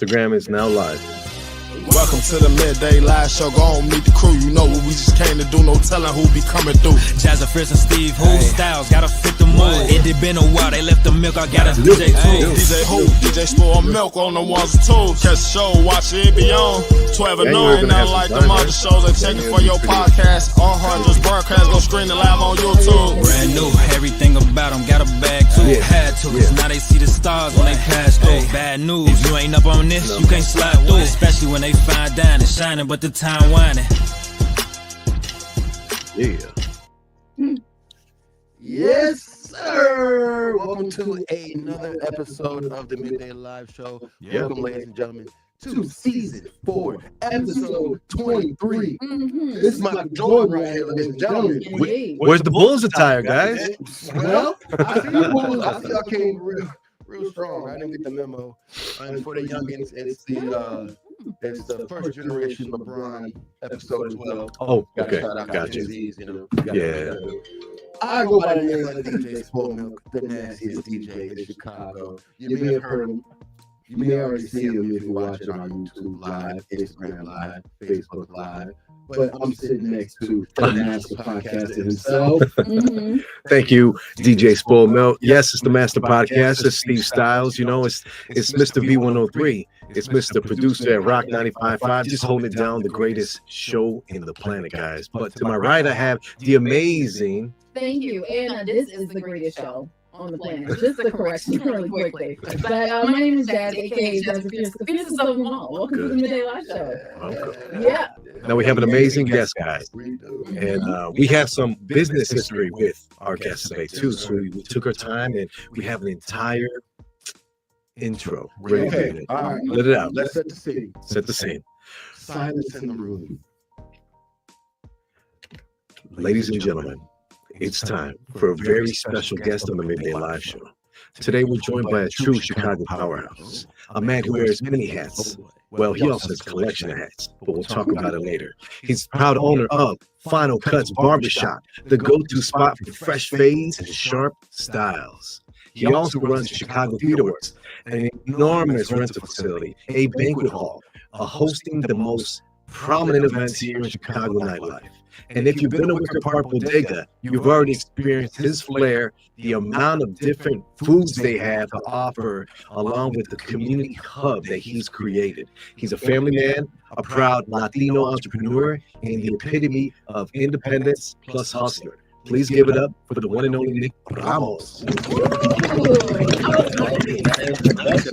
Instagram is now live. Welcome to the Midday Live Show. Go on, meet the crew. You know what we just came to do. No telling who be coming through. Jazza Fritz and Steve, who styles gotta fit the mood. It did been a while, they left the milk. I got a DJ too. DJ who? DJ Spoil Milk on the ones and twos. Catch the show, watch it be on. 12 and 9, not like the other shows. And check it for your podcast. All hundreds broadcast, go screen the live on YouTube. Brand new, everything about them got a bag too. Had to, now they see the stars when they pass through. Bad news, if you ain't up on this, you can't slide through. Especially when they fine dining, shining, but the time whining. Yeah. Yes, sir. Welcome to another episode of the Midday Live Show. Welcome, ladies and gentlemen, to season 4, episode 23. This is my Jordan right here, ladies and gentlemen. Where's the Bulls attire, guys? Well, I see you Bulls. I see y'all came real strong. I didn't get the memo. And for the youngins, it's the first generation LeBron episode as well. Oh, okay. Gotcha. Yeah. I go by the name of DJ Spoil Milk, the nastiest DJ in Chicago. You may have heard him. You may already see him if you watch it on YouTube Live, Instagram Live, Facebook Live. But I'm sitting next to the master podcaster himself. Thank you, DJ Spoil Milk. Yes, it's the master podcaster, Steve Styles. You know, it's Mr. V103. It's Mr. Producer at Rock 95.5, just holding it down, the greatest show in the planet, guys. But to my right, I have the amazing. Thank you. And this is the greatest show on the planet. Just a correction really quickly. But my name is Jazz, a.k.a. Jazz Fierce. The Fierce is so small. Welcome to the Midday Live Show. Yeah. Now we have an amazing guest, guys. And we have some business history with our guests today, too. So we took our time and we have an entire intro. Okay. All right. Let it out. Let's set the scene. Set the scene. Silence in the room. Ladies and gentlemen, it's time for a very special guest on the Midday Live Show. Today, we're joined by a true Chicago powerhouse, a man who wears many hats. Well, he also has a collection of hats, but we'll talk about it later. He's the proud owner of Final Cuts Barbershop, the go-to spot for fresh fades and sharp styles. He also runs Chicago Theater Works, an enormous rental facility, a banquet hall, hosting the most prominent events here in Chicago nightlife. And if you've been to Wicker Park Bodega, you've already experienced his flair, the amount of different foods they have to offer, along with the community hub that he's created. He's a family man, a proud Latino entrepreneur, and the epitome of independence plus hustler. Please give it up for the one and only Nick Ramos.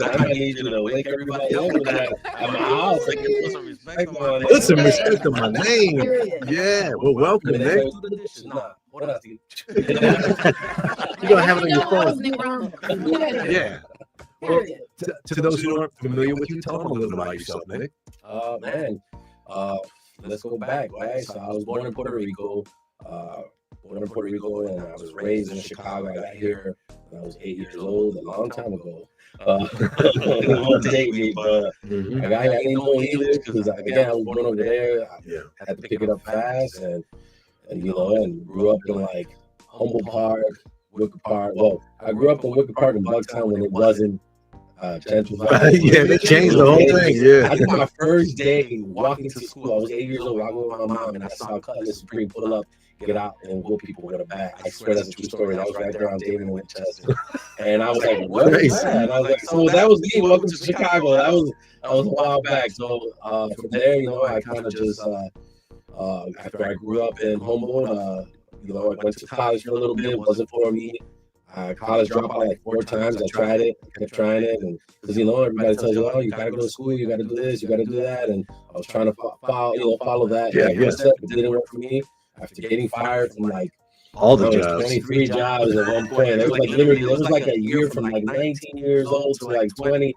I need you to wake everybody up with that at my house. Like, put some respect on it. Put some respect on my name. Yeah, well, welcome, Nick. What else? You're gonna have it on your phone. Yeah. Well, to those who aren't familiar with you, tell them a little about yourself, Nick. Let's go back, right? So I was born in Puerto Rico. And I was raised in Chicago. I got here when I was 8 years old, a long time ago. It won't date me, but I got here. I didn't know English because, again, I was born over there. I had to pick it up fast, and grew up in like Humboldt Park, Wicker Park. Well, I grew up in Wicker Park in Bucktown when it wasn't gentrified. Yeah, they changed the whole thing. Yeah. I think my first day walking to school, I was 8 years old, walking with my mom, and I saw Cutlass Supreme pull up, get out, and whoop people with a bat. I swear that's a true story. That was right there on David and Winchester. And I was like, what is that? And I was like, so that was me. Welcome to Chicago. That was a while back. So from there, I kind of just, after I grew up in Humboldt, I went to college for a little bit. It wasn't for me. College dropped out like 4 times. I tried it, kept trying it, and because everybody tells you, oh, you gotta go to school, you gotta do this, you gotta do that, and I was trying to follow that. Step, it didn't work for me. After getting fired from like all the jobs, 23 jobs at one point, there was like a year from like 19 years old to like 20.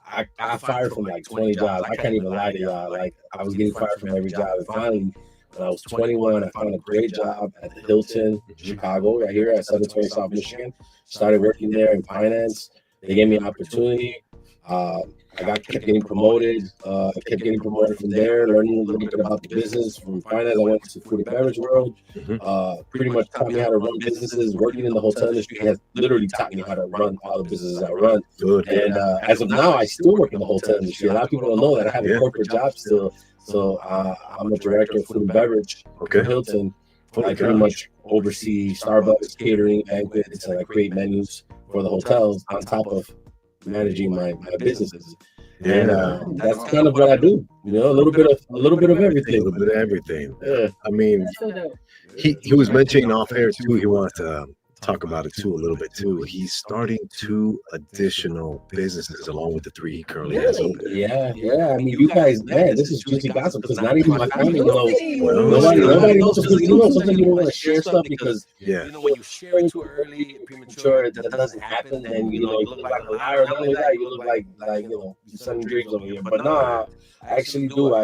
I got fired from like 20 jobs. I can't even lie to y'all. Like I was getting fired from every job, and finally, when I was 21, I found a great job at the Hilton in Chicago, right here at 720 South Michigan. Started working there in finance. They gave me an opportunity. I kept getting promoted. Kept getting promoted from there, learning a little bit about the business. From finance, I went to food and beverage world. Pretty much taught me how to run businesses. Working in the hotel industry has literally taught me how to run all the businesses I run. Good. And as of now, I still work in the hotel industry. A lot of people don't know that I have a corporate job still. So I'm a director of food and beverage for Hilton. I pretty much oversee Starbucks, catering, banquets, and I create menus for the hotels on top of managing my businesses. And that's kind of what I do. You know, a little bit of everything. A little bit of everything. Yeah. I mean, he was mentioning off air too. He wants to talk about it too a little bit too. He's starting 2 additional businesses along with the 3 he currently has open. Yeah. I mean, you guys, man, this is juicy gossip because not even my family knows. Nobody knows because you know sometimes you don't want to share stuff because you know when you share it too early, premature, that doesn't happen, and you know you look like a liar. Not only that, you look like you know you're selling dreams over here. But no, I actually do.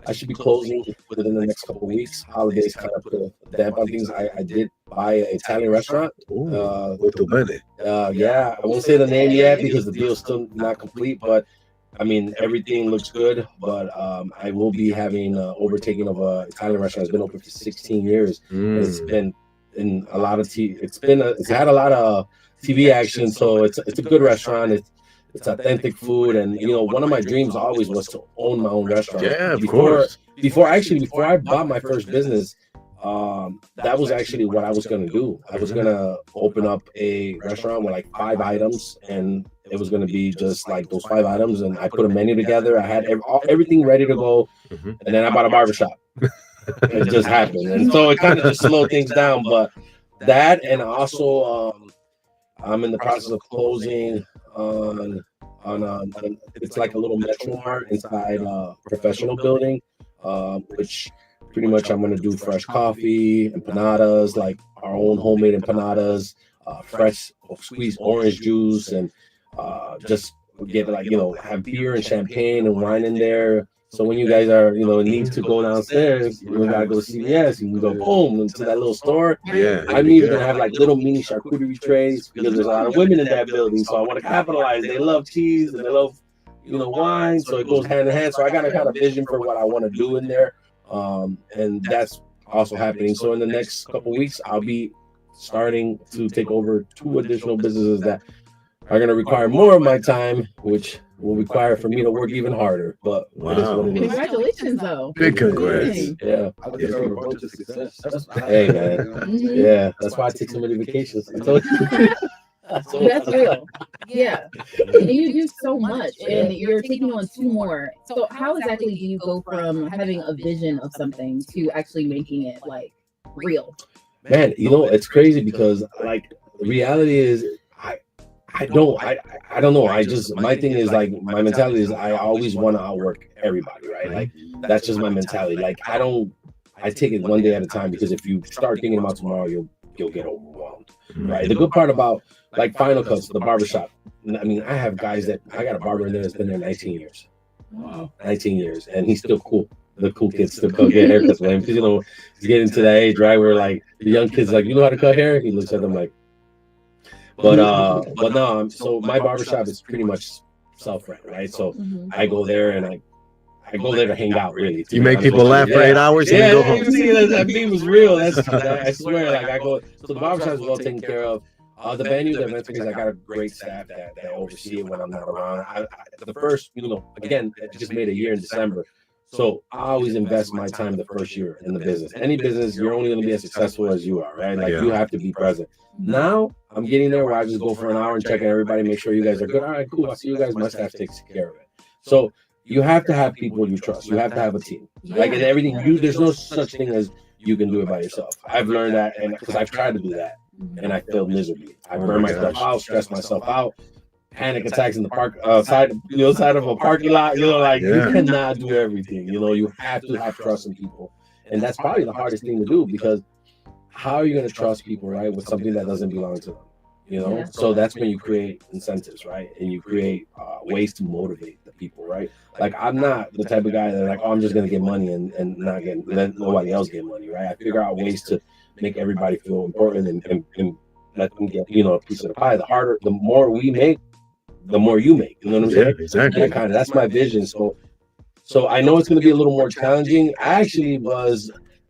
I should be closing within the next couple of weeks. Holidays kind of put a damp on things. I did buy an Italian restaurant. Yeah, I won't say the name yet because the deal's still not complete. But I mean, everything looks good. But I will be having overtaking of an Italian restaurant. It's been open for 16 years. It's been in a lot of it's had a lot of TV action. So it's a good restaurant. It's authentic food, and you know, one of my dreams always was to own my own restaurant. Yeah, of course. Before I bought my first business, that was actually what I was gonna do. I was gonna open up a restaurant with like 5 items, and it was gonna be just like those 5 items. And I put a menu together. I had everything ready to go, and then I bought a barbershop. It just happened, and so it kind of just slowed things down. But that, and also, I'm in the process of closing on it's like a little Metro Mart inside a professional building, which pretty much I'm gonna do fresh coffee, empanadas, like our own homemade empanadas, fresh squeezed orange juice, and just get like, you know, have beer and champagne and wine in there. So when you guys are, you know, need to go downstairs, you gotta go to CVS, you can go boom into that little store. Yeah. I'm even gonna have like little mini charcuterie trays because there's a lot of women in that building. So I want to capitalize. They love cheese and they love, you know, wine. So it goes hand in hand. So I got a kind of vision for what I want to do in there. And that's also happening. So in the next couple of weeks, I'll be starting to take over 2 additional businesses that are going to require more of my time, which will require for me to work even harder. But wow. Congratulations, though. Big congrats. Yeah. Hey, man. Yeah. That's why I take so many vacations. I told you. That's real. Yeah. And you do so much, and you're taking on 2 more. So how exactly do you go from having a vision of something to actually making it like real? Man, you know, it's crazy because like the reality is I don't know. My thing is like, my mentality is I always want to outwork everybody, right? Like that's just my mentality. Like I take it one day at a time, because if you start thinking about tomorrow, you'll get overwhelmed, right? The good part about like Final Cuts, the barbershop, I mean, I have guys that I got a barber in there that's been there 19 years. Wow. 19 years, and he's still cool. The cool kids still come get haircuts with him, because you know he's getting to that age, right, where like the young kids like, you know how to cut hair? He looks at them like. But no, so my barbershop is pretty much self-run, right? So I go there and I go there to hang out, really. You make people laugh for 8 hours and go home. You see, that beat was real. I swear, like I go. So the barbershop is well taken care of. The venue, the event space, I got a great staff that oversee it when I'm not around. The first, you know, again, I just made a year in December. So I always invest my time the first year in the business. Any business, you're only going to be as successful as you are, right? Like you have to be present. Now I'm getting there where I just go for an hour and check on everybody, make sure you guys are good. All right, cool. I see you guys. My staff takes care of it. So you have to have people you trust. You have to have a team. Like in everything, there's no such thing as you can do it by yourself. I've learned that, and because I've tried to do that, and I failed miserably. I burned myself out, stressed myself out. Panic attacks in the park, side of a parking lot. You know, like you cannot do everything. You know, you have to have trust in people, and that's probably the hardest thing to do, because how are you going to trust people, right, with something that doesn't belong to them? You know, so that's when you create incentives, right, and you create ways to motivate the people, right? Like I'm not the type of guy that like, oh, I'm just going to get money and not let nobody else get money, right? I figure out ways to make everybody feel important and let them get, you know, a piece of the pie. The more we make, the more you make. You know what I'm saying? Exactly. That's my vision. So I know it's going to be a little more challenging. I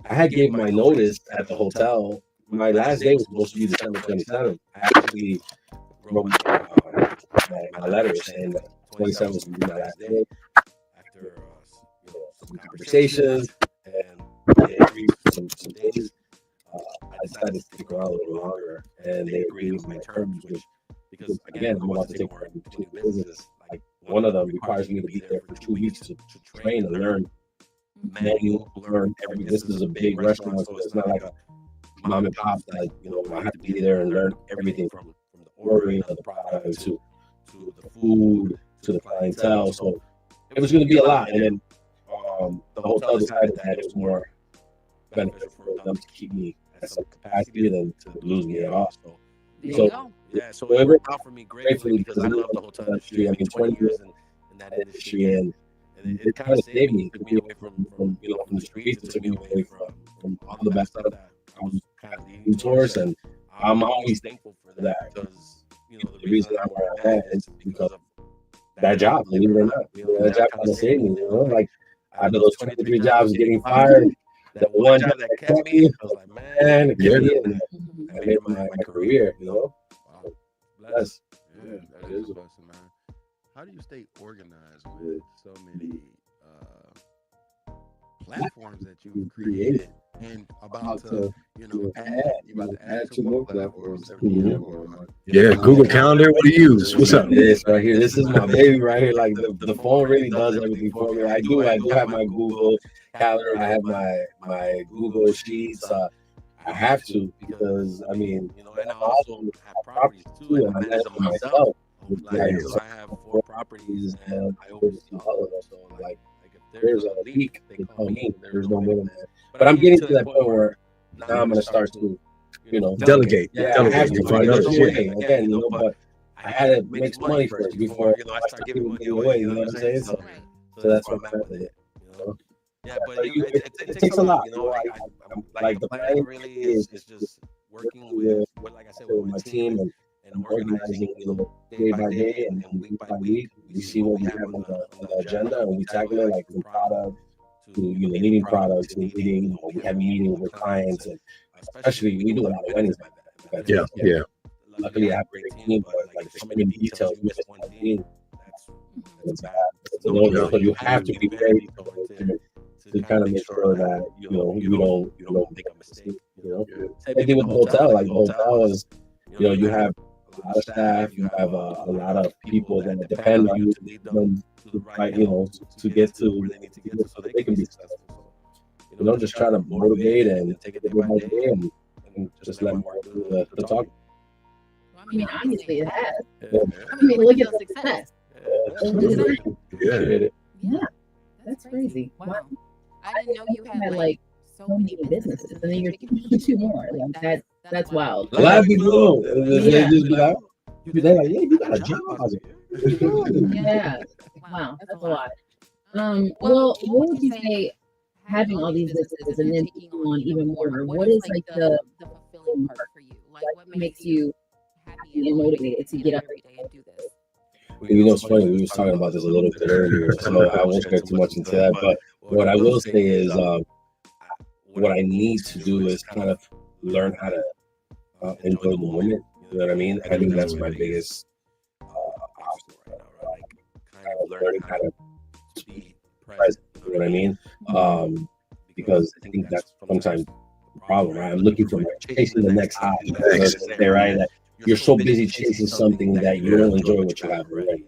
had gave my notice at the hotel. My last day was supposed to be December 27th. I actually wrote my letter saying that 27th was going to be my last day. After some conversations and some days, I decided to stick around a little longer, and they agreed with my terms, because again, I want to take more into business. Like, one of them requires me to be there for 2 weeks to train and learn menu, learn everything. This is a big restaurant, so it's not like a mom and pop. Like, I have to be there and learn everything from the ordering of the product to the food to the clientele. So it was going to be a lot, and then the hotel decided that it was more beneficial for them to keep me at some capacity than to lose me at all. So it worked out for me gratefully, because I love the hotel industry. I mean, 20 years in that industry, and it kind of saved me. It took me away from the streets. It took me away from all the bad stuff that I was kind of leading towards, and I'm always thankful for that, because the reason I'm where I'm at is because of that job. Believe it or not, that job kind of saved me. Like, out of those 23 jobs getting fired, that one job that kept me, I was like, man, it kept me, and I made my career. Wow. Bless. Yeah, that is a blessing, man. How do you stay organized with so many platforms that you've created and about to add to more platforms every year? Yeah, Google Calendar. What do you use? What's up? This right here. This is my baby right here. Like, the phone really does everything for me. I do have my Google Calendar. I have my Google Sheets. I have to, because I mean, and I also have properties too, and I manage them myself. So I have 4 properties, and I oversee all of them. So like if there's a leak, they call me. There's no middleman. But I'm getting to that point where now I'm gonna start to, delegate. Yeah, I have to find another way. Again, but I had to make some money first before I start giving money away. You know what I'm saying? So that's what I'm at with it. Yeah, but it takes a lot. I'm like, the plan really is just working with, like I said, with my team, and organizing, day by day and week by week. We see what we have on the agenda, and we tackle it, like, from product to leading products, to leading. We have meetings with clients, and especially we do a lot of weddings like that. Yeah. Luckily, I have a great team, but like, there's so many details. You miss one thing, that's bad. So you have to be very to kind of make sure that you don't make a mistake. Same thing with the hotel. Like, the hotel is, you have a lot of staff, you have a lot of people that depend on you to lead them to the right, to get to where they need to get to, so they can be successful. So, just try to motivate and take it day by day, and just let more do the talk. I mean, obviously it has. I mean, look at the success. Yeah, that's crazy. Wow. I didn't know you had like so many businesses, and then you're keeping 2 more. Like, that's wild. A lot of people they just be like, they're like, yeah, you got a job. Yeah. Wow, that's a lot. Well, what would you say, having all these businesses and then taking on even more? What is like the fulfilling part for you? Like, what makes you happy and motivated to get up every day and do this? It's funny. We was talking about this a little bit earlier, so I won't get too much into that. But what I will say is, what I need to do is kind of learn how to enjoy the moment. You know what I mean? I think that's my biggest obstacle right now. Like, kind of learning how to be present. You know what I mean? Because I think that's sometimes the problem. Right? I'm looking for chasing the next high. Right? That you're so busy chasing something that you don't enjoy what you have already,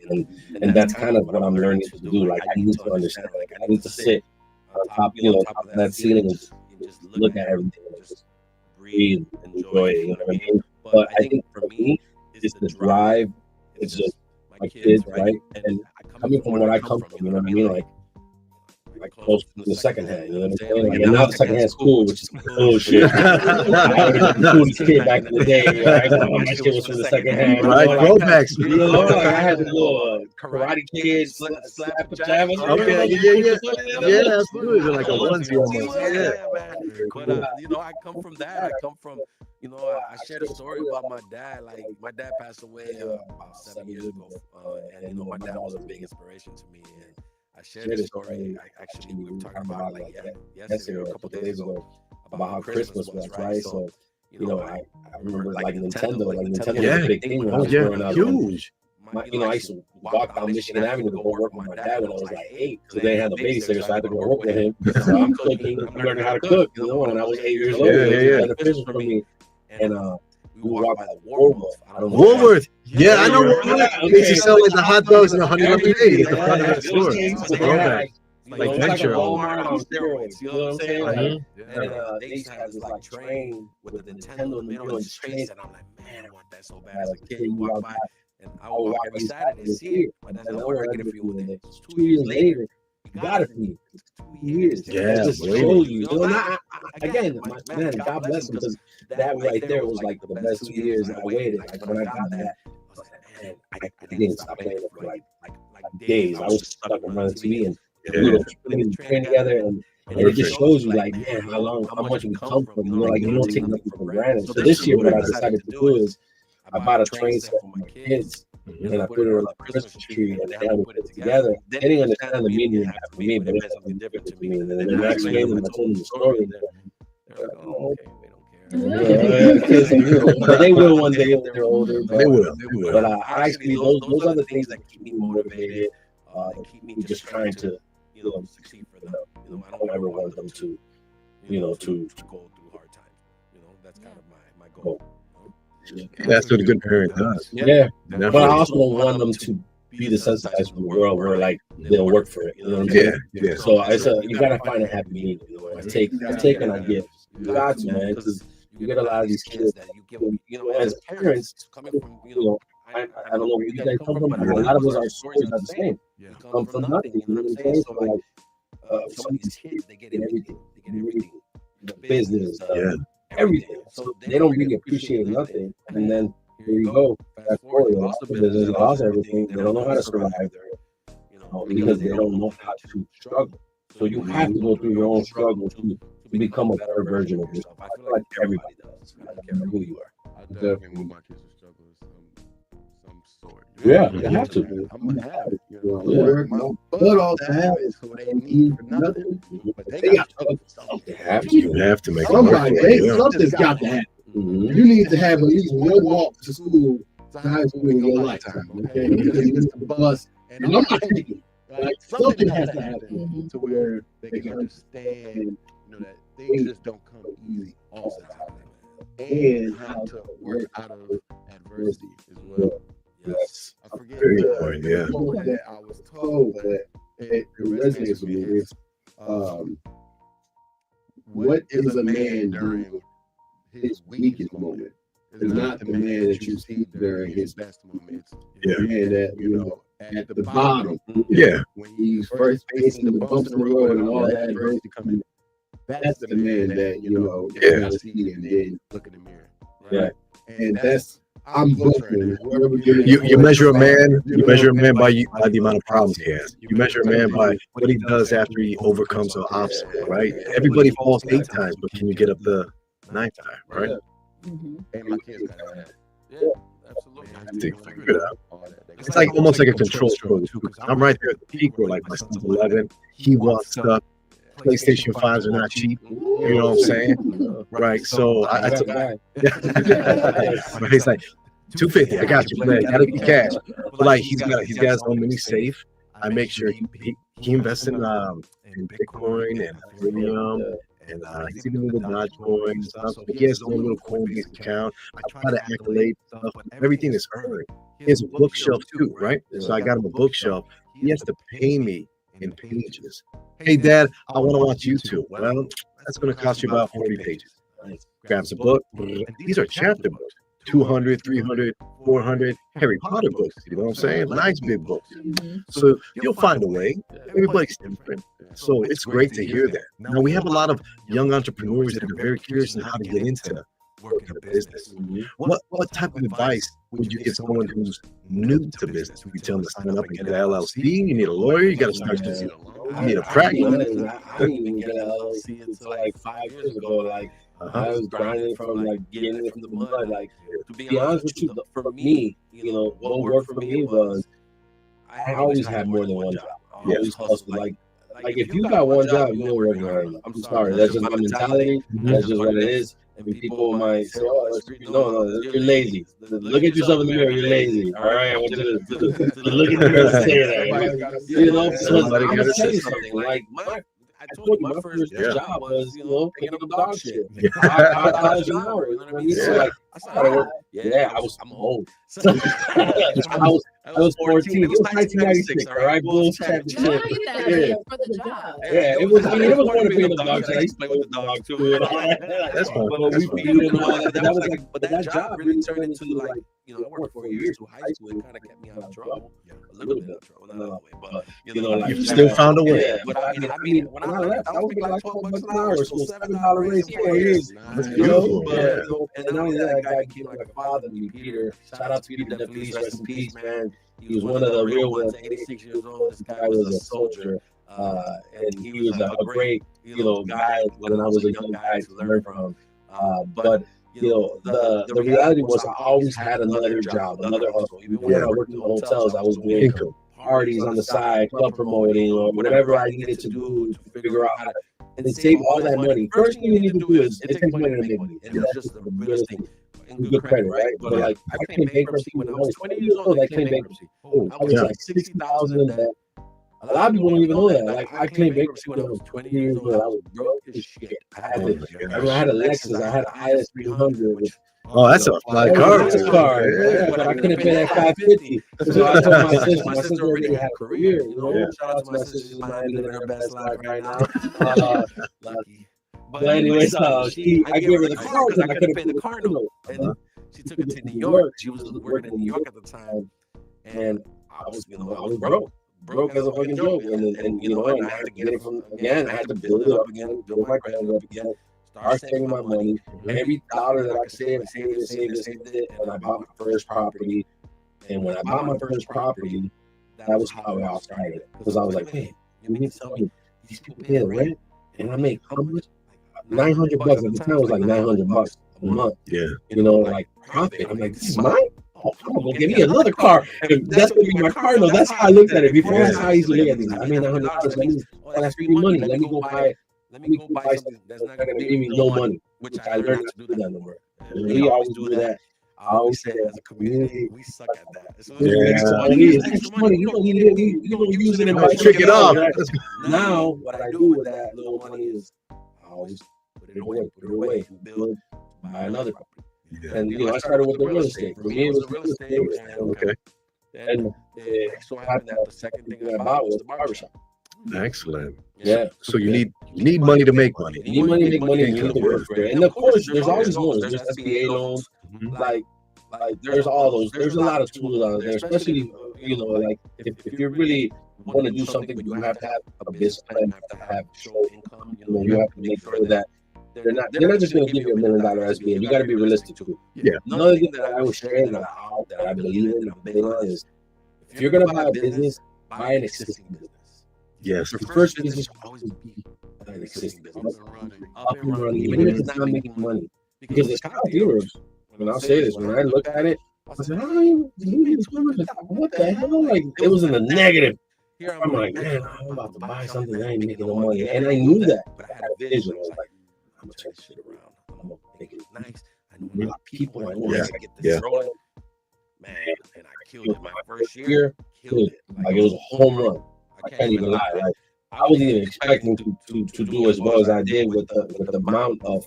and that's kind of what I'm learning to do. Like, I need to understand. Like, I need to sit on top, top of that ceiling and just look at everything and just breathe, enjoy it. You know what I mean? But I think for me, it's the drive. It's just my kids, right? And coming from where I come from, you know what I mean? Like close to the second hand, you know what I'm saying? Like, and now the second hand is cool, which is cool shit. I was the coolest kid back in the day, right? My shit was from the second hand. Right, throwbacks. Like, I had the little Karate Kid, slap pajamas. Okay, yeah, that's good. Like a onesie almost. Yeah. Man. But you know, I come from that. I come from, you know, I shared a story about my dad. Like my dad passed away about 7 years ago, and you know, my dad was a big inspiration to me. And I shared a story. We were talking about like yesterday or a couple days ago about how Christmas was, right? So, you know, I remember like Nintendo was a big thing when I was growing up. Huge. You know, I used to walk down Michigan Avenue to go work with my dad when I was like 8, because they had no babysitter, so I had to go work with him. So I'm cooking, I'm learning how to cook, you know, when I was 8 years old. It was beneficial for me. And we would walk by the Woolworth. I don't know. Woolworth. Yeah, I know Woolworth. They used to sell like the hot dogs and the honey lemonade at the front of that store. Okay. Like venture. Walmart on steroids, you know what I'm saying? Like, and they used to have this like train with the Nintendo in the middle and just trains, and I'm like, man, I want that so bad as a kid. You walk by, and I would walk every Saturday and see it. But that's not where I get it for you one day. 2 years later, you got it for me. 2 years. Yeah, just show you. You know, again, man, God bless him, because that right there was like the best 2 years I waited. Like when I got that, I was like, man, I didn't stop playing it for like days. I was stuck in front of the TV and we were putting the train together, and it just shows you like, man, how much we come from. You know, like you don't take nothing for granted. So this year, what I decided to do is I bought a train set for my kids, and I put it on a Christmas tree, and then we put it together. They didn't understand the meaning of that for me, but it meant something different to me. And then I explained them, I told them the story, and they're like, oh, okay, we don't care. But they will one day if they're older. They will. But actually, those are the things that keep me motivated, and keep me just trying to, you know, succeed for them. You know, I don't ever want them to, you know, to go through hard times. You know, that's kind of my goal. That's what a good parent does. Yeah. But I also don't want them to be desensitized from the world where like they'll work for it. You know what I'm saying? Yeah. So you gotta find a happy medium. You know, I take and I give. You got to, man, because you get a lot of these kids that you give, you know, as parents coming from, you know, I don't know where you guys come from, but a lot of us, our stories are the same. You come from nothing, you know what I'm saying? So like, some of these kids, they get everything. The business, everything. So they don't really appreciate nothing. And then here you go, fast forward, they lost the business, they lost everything. They don't know how to survive there, you know, because they don't know how to struggle. So you have to go through your own struggle to become a better version of yourself. I feel like everybody does. I don't care who you are. I definitely want my kids to struggle of some sort. Yeah, you have to. I'm gonna have it. You know, work my butt off to have it, so they need for nothing. But they got to struggle for something. You have to make something's got to happen. You need to have at least one walk to school, to high school in your lifetime. Okay, because you missed the bus, and I'm not taking. Like something has to happen to where they can understand, you know, that things just don't come easy all the time, and how to work out of adversity as well. Yes, I forget the quote that I was told, but it resonates with me. Is what is a man during his weakest moment is not the man that you see during his best moments. The man that, you know, at the bottom, when he's first facing the bumps in the road and all that adversity coming, that's the man that, you know, you gotta see and then look in the mirror. Right? And that's, I'm butchering it. You measure a man. You measure a man by the amount of problems he has. You measure a man by what he does after he overcomes an obstacle. Right? Everybody falls 8 times, but can you get up the 9th time? Right? And my kids got that. Yeah, absolutely. I have to figure it out. It's like almost like a control struggle too, because I'm right there at the peak where like my son's 11. He wants stuff. PlayStation 5s are not cheap. You know what I'm saying? Right. So I took he's like, $250. I got you, man. Gotta be cash. But like he's got his own mini safe. I make sure he invests in Bitcoin and Ethereum. And he's even with Dogecoin and stuff. So he has his own little Coinbase account. I try to accolade stuff, but everything is earned. He has a bookshelf too, right? So I got him a bookshelf. He has to pay me in pages. Hey, Dad, I want to watch YouTube. Well, that's going to cost you about 40 pages. Grabs a book. These are chapter books. 200, 300, 400 Harry Potter books. You know what I'm saying? Nice big books. So you'll find a way. Everybody's different. So it's great to hear that. Now we have a lot of young entrepreneurs that are very curious on how to get into working a business. What type of advice would you give someone who's new to business? Would you tell them to sign up and get an LLC? You need a lawyer. You got to start. You need a practice. I didn't even get an LLC until like 5 years ago. Like I was grinding from like getting it from the mud. Like to be honest with you, for me, you know, what worked for me was I always had more than one job. I always hustled. Like if you got one job, you don't work hard enough. I'm sorry, that's just my mentality. That's just what it is. And people might say, "Oh, no, you're lazy. Look at yourself in the mirror. You're lazy." All right, I want you to look in the mirror and say that. You know, so I'm gonna tell you something. Like I told you, my first job was, you know, picking up dog shit. $5 an hour. You know what I mean? So like I started working. Yeah, I'm old. I was 14. It was 1996. All right, Bulls championship. How did you get that idea for the job? Yeah, it was. I mean, it was one of the dog shit. I used to play with the dog too. That's fun. But we beat and all that. That was like, but that job really turned into like, you know, I worked for 4 years through high school. It kind of kept me out of trouble. A little bit of trouble, not all the way, but you know, like you still found a way. Yeah, but I mean, when I left, I was making like $12 an hour, so $7 raise 4 years. You know, and not only that guy became like a father to me, Peter. Shout out to Peter, the police, rest in peace, man. He was one of the real ones, 86 years old. This guy was a soldier, and he was a great, you know, guy when I was a young guy to learn from. But you know, the reality was I always had another job, another hustle. Even when I worked in hotels, I was doing parties on the side, club promoting, or whatever I needed to do to figure out how to and save all that money. First thing you need to do is it takes money to make money, and that's just the realest thing. And good credit, right? But like I claimed bankruptcy when I was 20 years old. I claimed bankruptcy. I was like 60,000 in debt. A lot of people don't even know that. Like I claimed bankruptcy when I was 20 years old. I was broke as shit. I had a Lexus. I had an IS 300. Oh, that's a fly car. That's a car. Yeah, but I couldn't pay that $550. So I told my sister. My sister already had a career. You know, shout out to my sister. She's living her best life right now. Lucky. But anyways, I gave her the car because I couldn't pay the car note. And she took it to New York. She was working in New York at the time, and I was broke as a fucking joke. And you know, and I had to get it from again. I had to build it up again, build my credit up again. Start saving my money. Every dollar that I could save, I saved it. And I bought my first property. And when I bought my first property, that was how it all started. Because I was like, hey, you mean to tell me these people pay the rent, and I make how much? $900 at the time was like $900 a month. Yeah, you know, like profit. I'm like, this is mine. Oh, I'm gonna give me another car. And that's gonna be my car. No, that's how I looked at it. Before that's how I used to look at these. I made $900. That's free money. Let me go buy something that's not gonna give me no money. Which I learned not to do that no more. We always do that. I always say, as a community, we suck at that. So it's money. You don't need it. You don't use it and trick it off. Now, what I do with that little money is I always put it away, and buy another property. Yeah. And you know, I started with the real estate. For me, it was the real estate. And it so happened that the second thing I bought was the barbershop. Excellent. Yeah. So you need money to make money. You need money to make money, and you need to work for it. And of course, there's always loans. There's SBA loans. Like there's all those. There's a lot of tools out there, especially you know, like if you really want to do something, you have to have a business plan. You have to have show income. You know, you have to make sure that they're not just going to give you $1 million SBA. You got to be realistic too. Yeah. Another thing that I always share that I believe in, I'm big on, is if you're going to buy a business, buy an existing business. Yes. Your first business should always be an existing business. Up and running, even if it's not making money. Because it's kind of heroes. And I'll say this, when I look at it, I said, what the hell? Like, it was in the negative. I'm like, man, I'm about to buy something, I ain't making no money. And I knew that, but I had a vision. I was like, I'm gonna turn this shit around. I'm gonna make it nice. I know a lot of people. I know I get this rolling. Man, and I killed it my first year. Killed it. Like it was a home run. I can't even lie. Like I wasn't even expecting to do as well as I did with the amount of,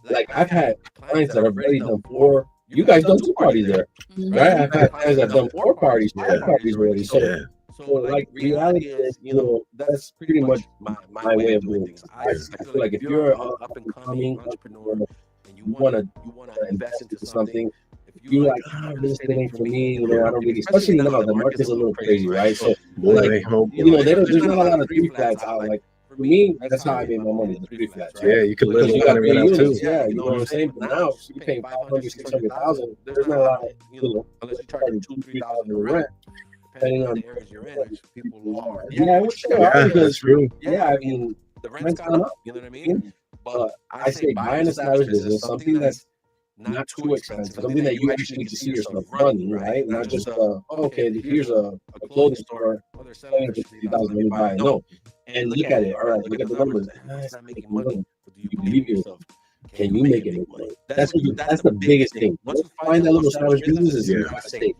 like, I've had clients that have already done 4. You guys done 2 parties there, right? I've had clients that have done 4 parties, 5 parties already. So like, reality is, you know, that's pretty much my way of doing things. I feel like if you're an up and coming entrepreneur and you wanna invest into something, if you like, real estate ain't for me, you know, I don't really, especially now the market's a little crazy, right? So like, you know, there's not a lot of 3 flats out. Like for me, that's how I made my money. The 3 flats, right? Yeah, you can live Because you on got it three right now too. units, yeah, you know what I'm saying? But now, if you're paying 500, 600,000, there's not a lot, unless you're charging 2,000, 3,000 in rent, depending on the areas you're in, people are. Yeah, which they are, Yeah, because, that's true. yeah, I mean, The rent's gone up, you know what I mean? But I say buy an established business, something that's not too expensive, something that you actually get to see yourself running, right? Not just okay, here's a clothing store, selling it for 50,000, let me buy it. No, and look at it. All right, look at the numbers. It's not making money, but do you believe in yourself? Can you make it make money? That's the biggest thing. Once you find that little established business, you have to say,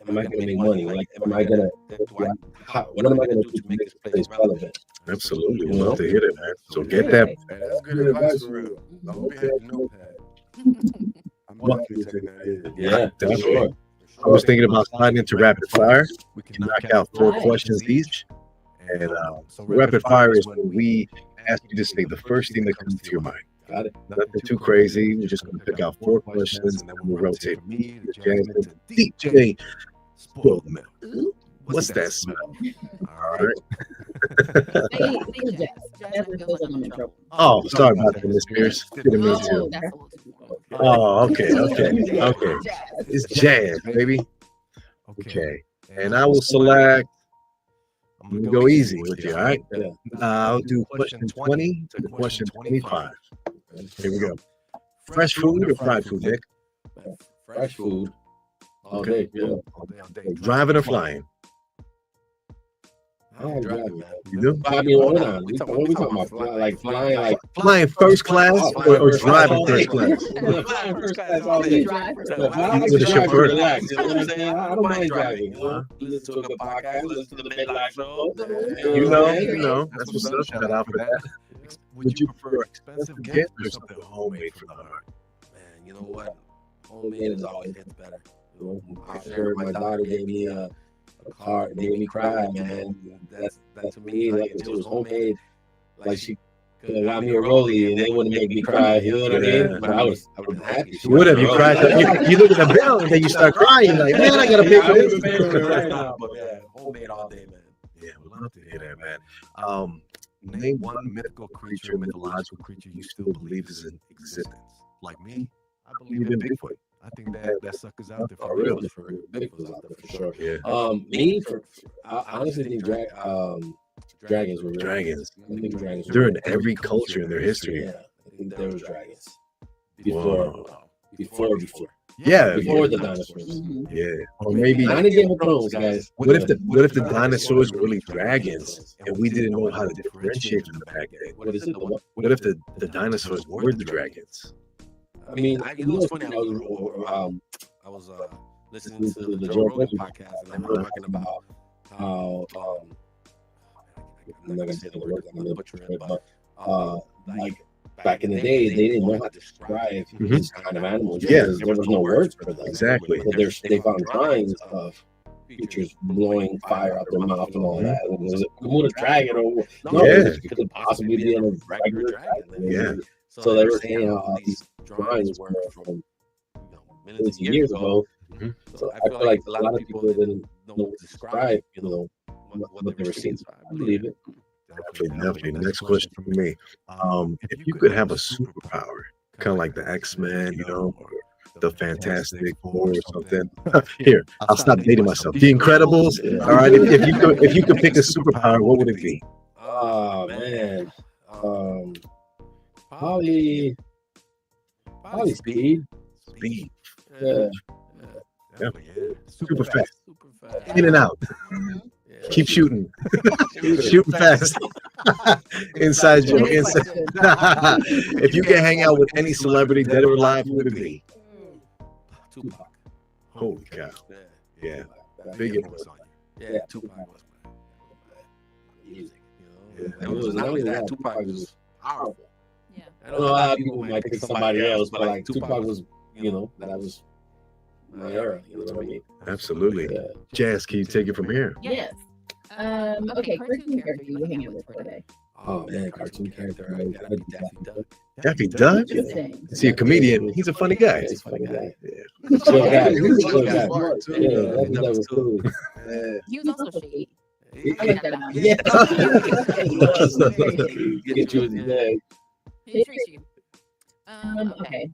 am I going to make money? Like, am I going to? What am I going to do to make this place relevant? Absolutely, we'd love to hear that, man. So get that. That's good advice for real. I hope you had your notepad. I'm definitely taking that in. Yeah, That's sure. right. I was thinking about sliding into rapid fire. We can knock out 4 questions each. And so rapid fire is when we ask you to say the first thing that comes to your mind. Got it. Nothing too crazy. We're just going to pick out 4 questions and then we'll rotate from me to Jasmine to DJ. Spoiled milk. What's that smell? All right. Oh, sorry about that, Miss Pierce. Didn't mean to. Oh, okay. It's jazz, baby. Okay. And I will select. I'm going to go easy with you, all right? I'll do question 20 to question 25. Here we go. Fresh food or fried food, Nick? Fresh food. All day. Yeah. Driving or flying? I don't drive, man. You do? I mean, hold on. What are we talking about? Flying, Flying first class or driving first class? Flying first class all day. With a chauffeur. Relax. You know what I'm saying? I don't mind driving. Listen to a good podcast. Listen to the Midday show. You know. That's what's up. Shout out for that. Would you prefer expensive gift or something homemade from the heart? Man, you know what? Homemade is always hits better. After my daughter gave me a card, made me cry, man. That to me, like, if it was homemade, like, she could have got me a rollie and they wouldn't make me cry. You know what I mean? But I would have been happy. You would have. You cried. You look at the bill and then you start crying. Like, man, I gotta pay for this. But yeah, homemade all day, man. Yeah, we'd love to hear that, man. Name one mythical creature, mythological creature you still believe is in existence. Like me, I believe in Bigfoot. I think that sucker's out there for real. Bigfoot's out there for sure. Yeah. Me, I honestly think dragons were real. Dragons. I think dragons were They're real. in every culture in their history. Yeah, I think there was dragons. Whoa. Before Yeah. the dinosaurs. Yeah. Or maybe. Not in Game of Thrones, guys. What if the dinosaurs were really dragons and we didn't know how to differentiate them back then? What is it? What if the dinosaurs were the dragons? I mean, you know what's funny? I was listening to the Joe Rogan podcast, and they were talking about how I'm not gonna say the word, I'm gonna butcher it, but like back in the day, they didn't know how to describe this kind of animals. Yeah, there was no words for them. Exactly. So they found drawings of creatures blowing fire out their mouth and all that. And was it a dragon or no? Yeah. It could possibly be a regular dragon. Yeah. So they were saying how these drawings were from millions of years ago. So I feel like a lot of people didn't know what to describe, what they were seeing. So I believe it. Definitely. Next question for me. If you could have a superpower, kind of like the X-Men, or the Fantastic Four or something. Here, I'll stop dating myself. The Incredibles. All right. If you could pick a superpower, what would it be? Oh man. Probably speed. Speed. Yeah. Super fast. In and out. Keep shooting. Shooting fast. Inside joke. If you can hang out with any celebrity, dead or alive, who would it be? Tupac. Holy cow. Yeah. Big influence on you. Yeah, Tupac was my music. Yeah. It was not only that, Tupac was powerful. Yeah. I know a lot of people might pick somebody else, but like Tupac was, that was my era. You know what I mean? Absolutely. Yeah. Jazz, can you take it from here? Yes. Okay, cartoon character you hang out with for today. Oh man, cartoon character. I gotta be Daffy Duck. Daffy Duck? Interesting. Is he a comedian? He's a funny guy. He's a funny guy. Yeah. Chill guy. Chill guy. Smart, too. Yeah, that was cool. He was also shady. I like that about Yeah. you. Get you in the bag. He treats you. Okay.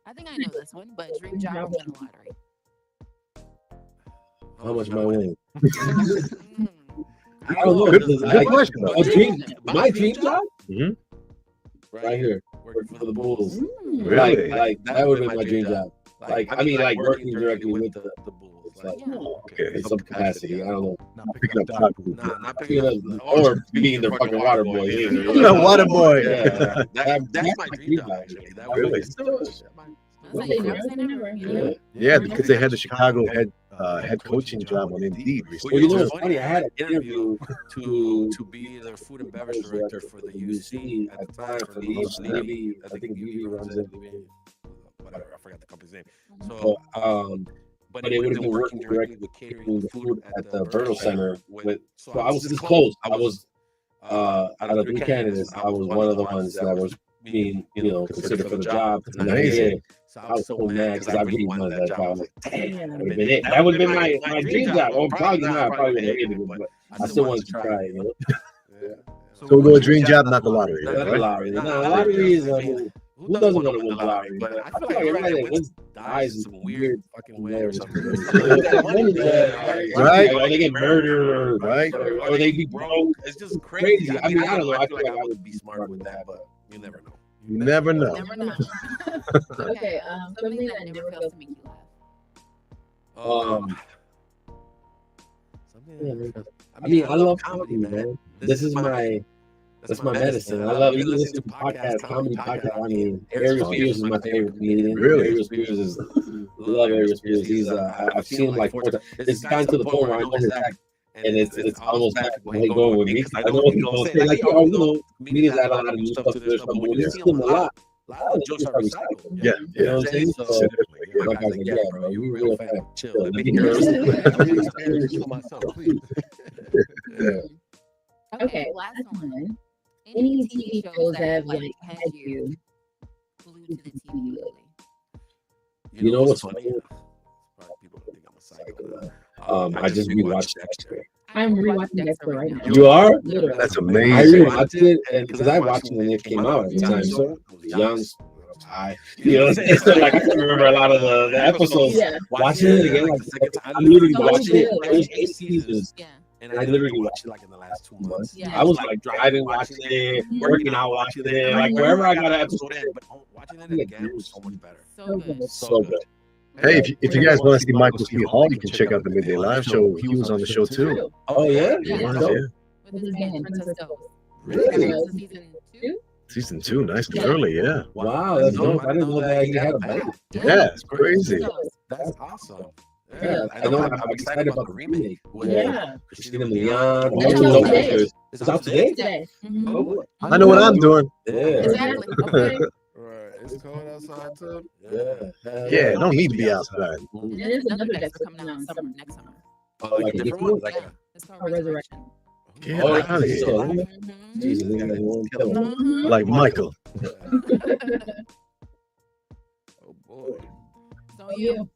I think I know this one, but dream job or win the lottery. How much am I winning? Mm. I don't know. Good question, though. My dream job? Mhm. Right here, working for the Bulls. Really? Like that would have been my dream job. Like I mean, like working directly with the Bulls. Like Yeah. Okay. in some capacity. I don't know. Picking up top. Not Picking up, or being their fucking water boy. No, water boy. Yeah. That's my dream job, actually. That Really? would be I'll say never say never. Yeah. Yeah, because they had the Chicago head coaching job on Indeed Well, recently. you know it's what's funny? I had an interview to be the food and beverage director for the UC at the time for the Navy. I think UV runs it. Whatever, I forgot the company's name. So, but it would have been working directly with catering the food at the Burnell Center. So I was this close. I was out of 3 candidates, I was one of the ones that was being, considered for the job. Amazing. So I was so mad because I really wanted that job. I was like, damn, Yeah. that would have been it. That would have been my dream job. Well, probably not. I probably would have hated it, but I still wanted to try it. So we'll go a dream job, not the lottery. Not the Right? lottery. No, lottery is who doesn't want to win the lottery? But I feel like everybody that wins dies in some weird fucking way or something. Right? Or they get murdered, Right? or they be broke. It's just crazy. I mean, I don't know. I feel like I would be smarter with that, but you never know. You never know. Never know. Okay. Something that never fails to make you laugh. I mean, I love comedy, man. That's my medicine. I love even listening to podcasts, comedy podcasts. I mean, Ariel Spears is my favorite comedian. Really? Ariel Spears is, love Ariel Spears. He's, I've seen him like 4 times. It's gotten to the point where I know his act, and it's almost back to where he's going with me. Because I know what he's going to say. Like, comedians add a lot of new stuff to their stuff, but we see him a lot. A lot of the jokes are recycled. Yeah, You yeah. know what I'm saying? So, my guy's like, yeah, bro, you a real fan. Chill. Let me Let me hear hear it. it. Myself, please. Okay. Last one. Any TV shows that have like had you glued to the TV lately? You know what's funny? Probably people think I'm a psycho. I just rewatched Dexter. I'm rewatching Dexter right now. You are? Literally. That's I amazing. rewatched it, and because I watched it when it came out at the time, so I was young. You know what I'm saying? So like I can remember a lot of the episodes. Yeah. Watching it again, like I'm literally watching it. It was 8 seasons, Yeah. And I literally watched it like in the last 2 months. Yeah. I was like driving, watching it, working out, watching it, like wherever I got an episode in. But watching it again was so much better. So good. So good. Hey, if you guys want to see Michael C. Hall, you can check out the Midday Live show. He was on the show too. Oh yeah, Yeah. Yeah. With his band, Princess Dope. Really? Season 2? Season 2, nice and early, yeah. Wow, that's dope. I didn't know that he had a band. Yeah, it's crazy. That's awesome. Yeah, I know. I'm excited about the remake with Yeah. Christina Milian. That's out today. It's out today. Today. Mhm. Oh, I know what I'm doing. yeah. Exactly. Okay. Right. It's cold outside too. Yeah, don't need to be outside. And there's another Dexter coming out in summer next summer. Oh, like a different one? Like Yeah. It's called Or Resurrection. Get Oh, out of here. Mhm. Jesus, they got one killer. Mhm. Like Michael. Oh boy. So you.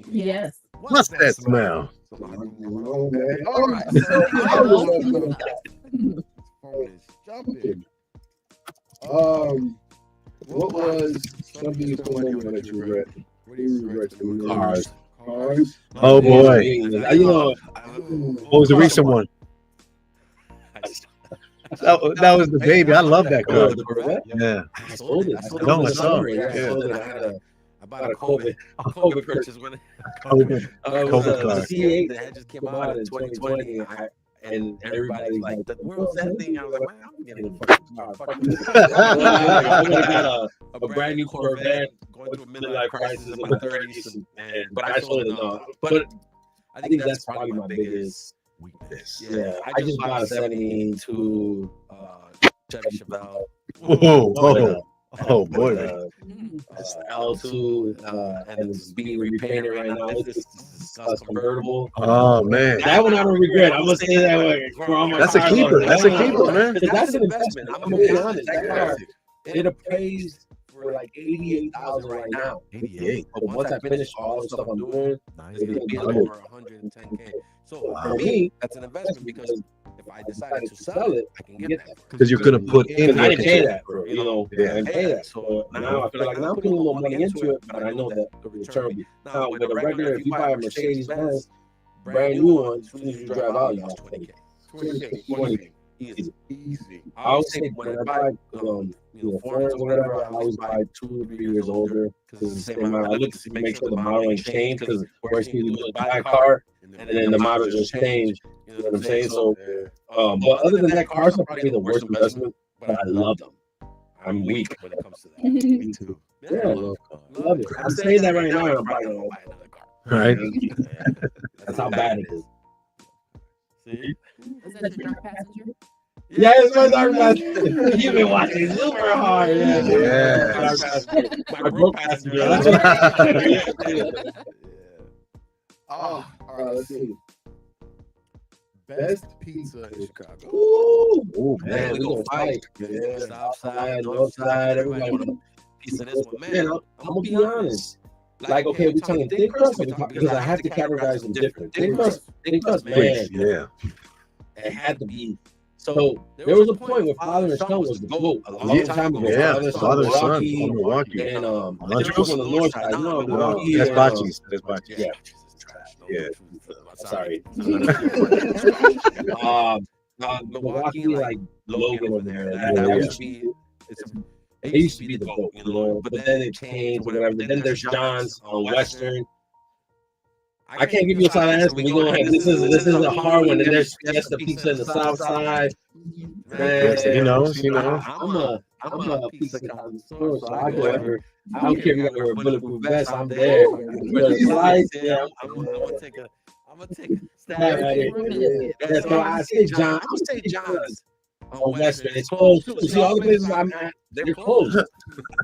Yes. What's that smell? All right. So, phone is jumping. What was something so moment that you regret? What do you regret? Cars. Cars. Oh boy. You know, What was the recent one? That was the baby. I love that car. the Corvette. Yeah. I sold it. I sold it. No, in I the saw summer. it. Yeah, I Yeah. sold it. I bought a COVID purchase when it COVID. It was COVID a car. C8 that just came out in 2020. And everybody's like, where's that thing? I was like, man, I'm getting a fucking car. Fuck this. I would have got a brand new Corvette, going through a midlife crisis in my 30s. But I sold it no. But I think that's probably my biggest weakness. Yeah, I just bought a 72 Chevy Chevelle. Whoa. Oh boy. It's L2, and it's being repainted right now. It's convertible. Oh man. That one I don't regret. I'm gonna say that way. For all my That's a cars, keeper. like, That's a keeper, man. That's an investment. I'm gonna be honest. That car, it appraised for for like 88,000 right now. 88. But once I finish all the stuff I'm doing, Nice. it's gonna be Over 110K. So Wow. for me, that's an investment because if I decided to sell it, I can get that. Because you're gonna put in. Because I didn't pay that, bro. You know, Yeah. I didn't pay that. So now I feel like now I'm putting a little money into it, but I know that the return will be. Now with a regular, if you buy a Mercedes Benz, brand new one, as soon as you drive out, you lost 20K. 20K. Easy. I always say when I buy, foreigners or whatever, I always buy 2 or 3 years older because it's the same amount. I look to make sure the model ain't changed because worst you do is buy a car and then the model just changed. You know what I'm saying? So, but other than that, cars are probably the worst investment. But I love them. I'm weak when it comes to that. Me too. Yeah, I love it. I'm saying that right now, and I'm probably gonna buy another car. Right. That's how bad it is. See? Is that your dark passenger? Yeah, it's my dark passenger. You've been watching super hard. Yeah. My broke passenger. All right, let's see. Best pizza in Chicago. Ooh, man, we gonna fight. Yeah, south side, north side, everybody want a piece of this one. Man, I'm gonna be honest. Like, okay, we're talking thin crust because I have to categorize them different. Thin crust, man. Yeah. It had to be. So there was a point where Father and Son was the GOAT a long time ago. Yeah, Father and Son from Milwaukee. And Lunch from the north side. No, Milwaukee. That's Bocce's. That's Bocce's. Yeah. Yeah. Sorry. Milwaukee, like Logan over there. That used to be. It used to be the GOAT, you know. But then it changed, whatever. Then there's John's on Western. I can't give you a solid answer. We gonna have, this is a hard one. And there's Fiesta Pizza in the South Side. Man, He knows. I'm a pizza connoisseur, so I go ever. I don't care if you got to wear a bulletproof vest. I'm there. I'm gonna take a stab at it. Yeah, so I say John. I would say John's on Western. It's closed too. See, all the places I'm at, they're closed.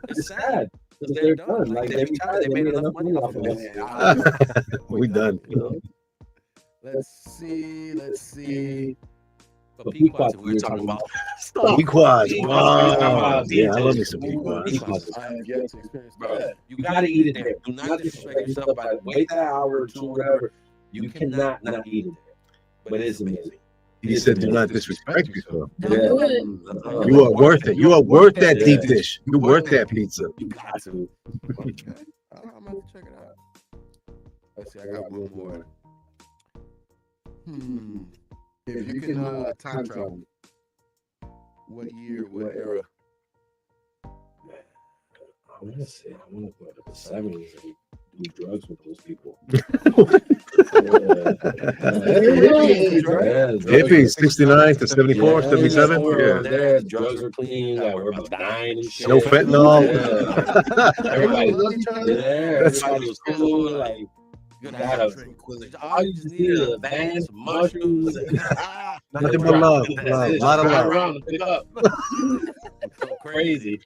It's sad. They're done. Like they retired, they made enough money off of it. We done. Let's see. But Pequot, we were talking about. Pequods. Wow. Yeah, I love me some Pequods. I have yet to experience that. You gotta eat it there. Do not disrespect yourself by wait that hour or two, whatever. You cannot not eat it there. But it's amazing. He said, "Do not disrespect yourself. Don't do it. You are worth it. You are worth that deep dish. You're worth that pizza." You got to. Okay. I'm gonna check it out. Let's see, I got one more. If you can time travel, what year, what era? I want to go to the 70s and do drugs with those people. Hippies, 69 to 74, 77. Yeah. There, drugs are clean. We're about dying and shit. No fentanyl. Everybody was cool. Like, you got all you just needed a van, some mushrooms. Nothing but love. A lot of love. Around to pick up. So crazy.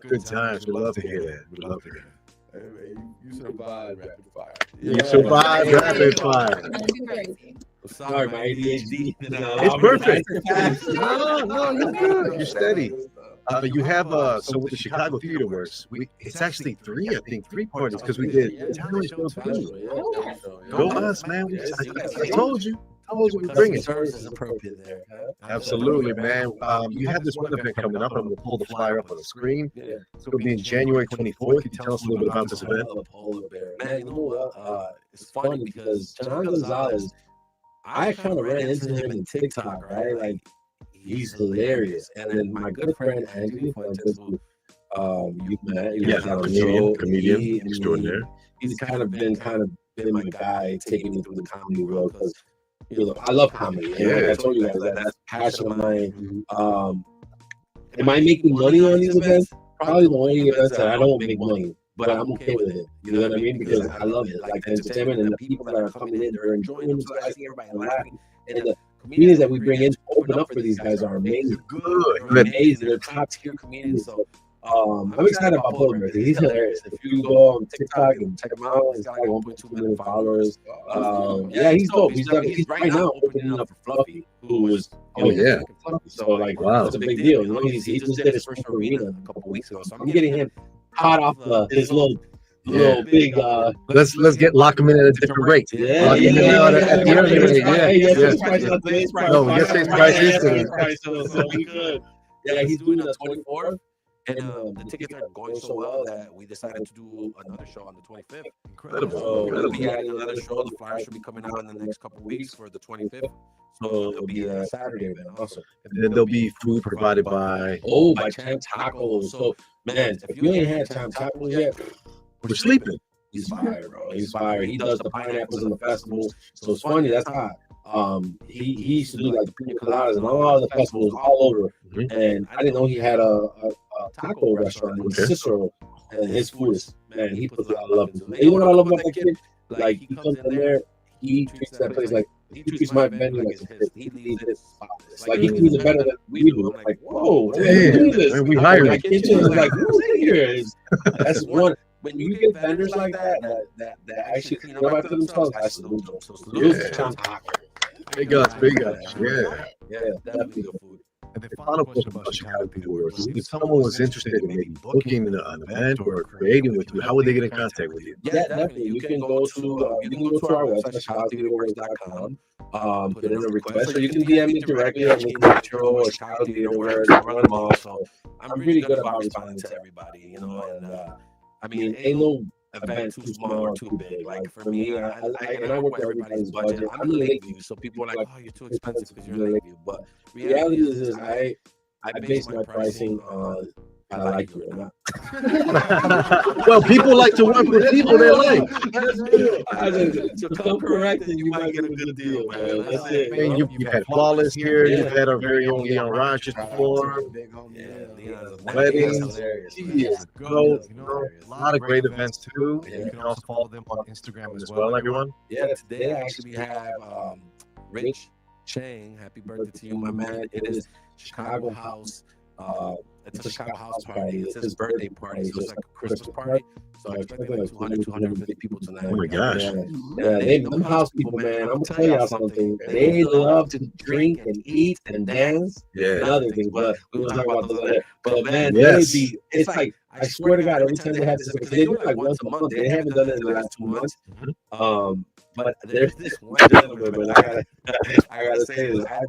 Good times. We love to hear that. We love to hear that. Hey, man, you survived rapid fire. You survived rapid fire. Too crazy. I'm sorry, my ADHD. It's perfect. No, you're good. You're steady. You have so with the Chicago Theater Works, it's actually three parties because we did talent show too. Go us, man. I told you. We bring it. Service is appropriate there. Absolutely, man. You have this one event coming up. I'm going to pull the flyer up on the screen. It's going to be in January 24th. Can you tell us a little bit about this event? Polar bear. Man, you know what? It's funny because John Gonzalez, I kind of ran into him in TikTok, right? Like, he's hilarious. And then my good friend, Anthony Fuentes, who you've met. Comedian extraordinaire. He's kind of been my guy taking me through the comedy world because I love comedy. Yeah, I told you guys that's passion of mine. Am I making money on these events? Probably the only events that I don't make money, but I'm okay with it. You know what I mean? Because I love it. Like the entertainment and the people that are coming in, they're enjoying themselves. I see everybody laughing. And the comedians that we bring in to open up for these guys are amazing. Good. They're amazing. They're top tier comedians. So I'm excited about Polar Bear. He's hilarious. If you go on TikTok and check him out, he's got like 1.2 million followers. Yeah, he's dope. He's right now opening up for Fluffy, who was Fluffy. So like, wow, it's a big deal. You know, he just did his first arena a couple weeks ago. So I'm getting him hot off his little big. Let's lock him in at a different rate. Lock him in at the early rate. No, yesterday's price is today. So we good. Yeah, he's doing the 24th. And the tickets are going so well that we decided to do another show on the 25th. Incredible. So we'll be adding another show. The flyer should be coming out in the next couple of weeks for the 25th. So it'll be a Saturday event also. And then there'll be food provided by by Champ Tacos. So man, if you ain't had Champ Tacos yet, we're sleeping. He's fire, bro. He's fire. He does the pineapples in the festival. So it's funny. That's hot. He used to do like the pina coladas and all the festivals all over. And I didn't know he had a taco restaurant in Cicero, and his food is, man, he puts a lot of love into it. You know what I love about that kid? Like, he comes in there, he treats that place like, he treats my venue like his. He leaves it spotless. Like, he cleans it better than we do. I'm like, whoa, damn, we hire my kitchen is like, who's in here? That's one. When you get vendors like that actually clean up after themselves, I salute them. So salute to Champ Tacos. Big ups. Yeah, definitely good food. And the final question about Chicago people is, if someone was interested in maybe booking an event or creating with you, how would they get in contact with you? Yeah, definitely. You can go to our website, ChicagoTheaterWorks.com, put in a request, or you can DM me directly at Nick Metro or Chicago Theater Works. I run them all, so I'm really good about responding to everybody, you know. And I mean, ain't no event too small or too big. Like for me, I work with everybody's budget. I'm in Lakeview, so people are like, "Oh, you're too expensive because you're in Lakeview." But reality is I base my pricing on I like you or not. Well, people like to work with people they like. So come correct, and you might get a good deal, man. That's it. Man, you've had Flawless here. You've had our very own Leon Rogers before. Weddings. A lot of great events too. And you can also follow them on Instagram as well, everyone. Yeah, today actually we have Rich Chang. Happy birthday to you, my man. It is Chicago House. It's a Chicago House party. It's his birthday party. So it's like a Christmas party. So I expect like 250 people tonight. Oh my gosh. Yeah, them house people, man. I'm gonna tell y'all something. They love to drink and eat and dance and other things. But we will talk about those later. But man, it's like, I swear to God, every time they have this, because they do it like once a month. They haven't done it in the last 2 months. But there's this one gentleman, but I gotta say this. I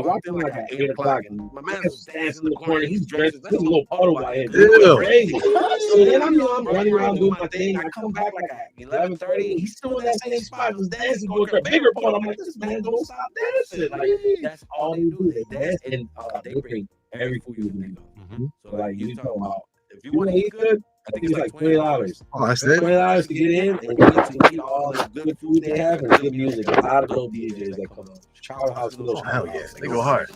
walked in like at 8 o'clock, and my man was dancing in the corner. He's dressed. There's a little puddle by him. It's crazy. So then I'm running around doing my thing. I come back like at 11:30. He's still in that same spot, just dancing, going to a bigger puddle. I'm like, this man don't stop dancing. Like that's all they do. They dance, and they bring every food you can think of. So like you talking about, if you want to eat good, I think it's like $20. Oh, that's it. $20 to get in and you get to eat all the good food they have and good music. A lot of dope DJs that come up. Chicago House, hell yeah, they go hard.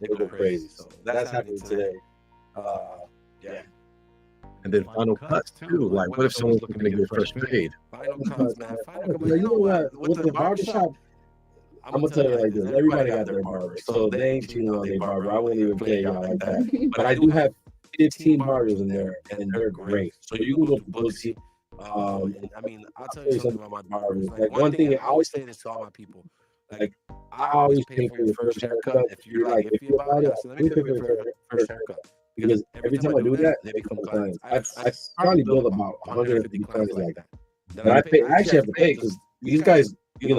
They go crazy. So that's happening today. Yeah. And then final cuts too. Like, what if someone's looking to get fresh paid? Final cuts, man. You know what? With the barbershop, I'm gonna tell you like this. Everybody got their barber, so they ain't cheating on their barber. I wouldn't even play y'all like that. But I do have 15 barbers in there, and they're great. So you can go to Bootsy. And I mean, I'll tell you something about my barbers. Like one thing, I always say this to all my people. Like I always pay for your first haircut. If you're like iffy about it, I say, let me pay for your first haircut. Because every time I do that, they become clients. I probably build about 150 clients like that. That I pay. I actually have to pay because these guys, they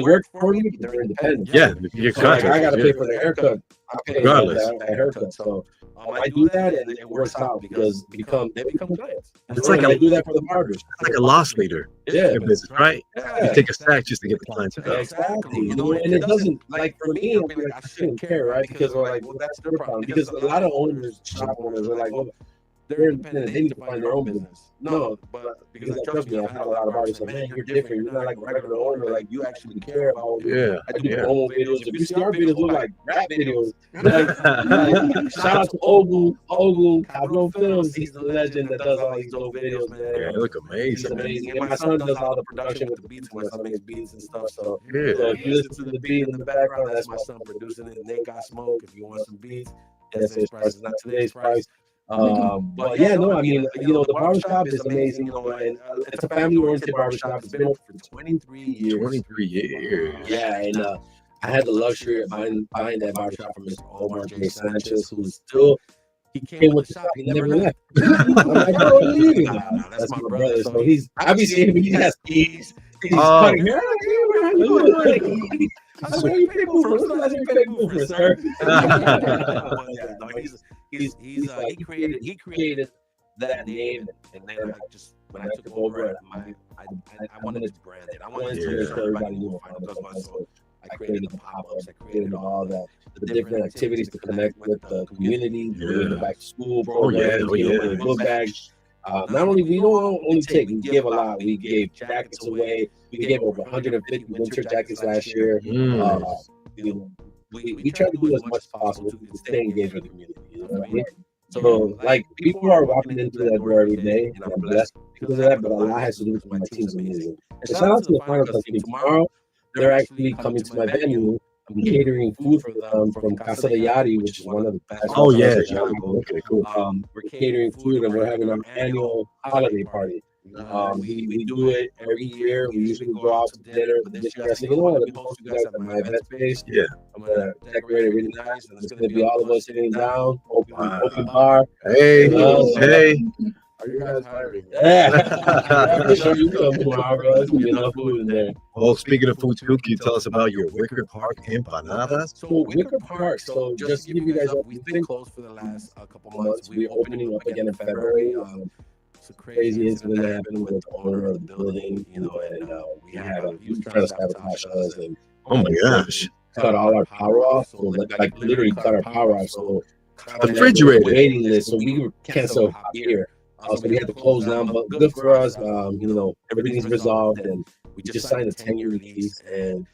work for me, but they're independent. Yeah, your contract. I gotta pay for their haircut. I pay that haircut. So I do that, and it works out because they become clients. It's like I do that for the barbers. It's like a loss leader. Yeah, business, right? Yeah. You take a stack just to get the clients. Exactly. And it doesn't, like for me, I'll be like, I shouldn't care, right? Because we're like, well, that's their problem. Because a lot of shop owners are like, well, they're independent. They need to find their own business. No, but because trust me, I've had a lot of artists like, man, you're different. You're not like a regular owner. Like you actually care about. I do promo videos. If you see our videos, look like rap videos. Like, shout out to Ogu, Cabron Films. He's the legend that does all these dope videos, man. Yeah, they look amazing. He's amazing. And my son does all the production with the beats. My son makes beats and stuff. So if you listen to the beat in the background, that's my son producing it. Nate Got Smoke. If you want some beats. Yesterday's price is not today's price. But yeah, no, I mean, the barbershop is amazing, and it's a family-oriented barbershop. It's been open for 23 years. 23 years. Yeah, and I had the luxury of buying that barbershop from Mr. Omar J. Sanchez, who's still, he came with the shop. He never left. I'm like, oh, leaving. That's my brother. So I be seeing him. He has keys. He's cutting hair. I was like, you pay for sir. He created that name, and then when I took over it, I wanted to brand it. I wanted to make sure everybody knew it. So I created the pop-ups. I created all the different activities to connect with the community. The back to school program. Book bags. Not only we don't only take, we give a lot. We gave jackets away. We gave over 150 winter jackets last year. We try to do as much as possible to stay engaged with the community. You know what I mean? So, like, people are walking into that door every day, and I'm blessed because of that. But a lot has to do with my team's amazing. And shout out to the final touch team. Tomorrow, they're actually coming to my venue. I'm catering food for them from Casa de Yari, which is one of the best. Oh yeah, okay, cool. We're catering food, and we're having our annual holiday party. We do it every year. We usually go out to dinner, but this year I said, you know what, let me post you guys at my event space. Yeah. I'm gonna decorate it really nice, and it's gonna be all of us sitting down, open bar. Hey. Are you guys hiring? Yeah. I'm sure you come tomorrow, bro. There's gonna be enough food in there. Well, speaking of food too, can you tell us about your Wicker Park empanadas? So Wicker Park, so just to give you guys up, we've been closed for the last couple months. We're opening up again in February. It's a crazy incident that happened with the owner of the building, and he was trying to sabotage us, and oh my gosh, cut all our power off. So like literally cut our power off. So refrigerated waiting list, so we can't sell hot beer. So we had to close down, but good for us. Everything's resolved, and we just signed a 10-year lease, and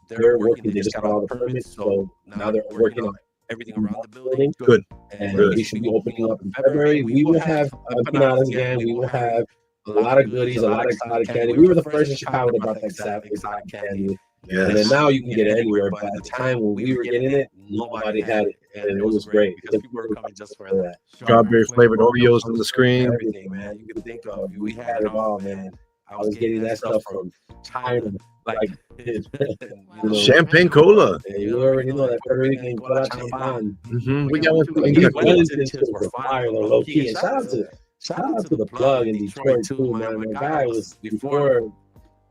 they're working. They just got all the permits, so now they're working on everything around the building. Good. And we should be opening up in February. We will have empanadas again. We will have a lot of goodies, a lot of exotic candy. We were the first in Chicago that brought that exotic candy. Yes. And then now you can get it anywhere. But at the time when we were getting it, nobody had it. And it was great because people were coming just for that. Strawberry flavored Oreos on the screen. Everything, man. You can think of. We had it all, man. I was getting that stuff from China. Like, champagne cola. You already know that Puerto Rican cola champagne. We got one. These Wellington chips were fire, low key. And shout out to the plug in Detroit too, man. My guy was before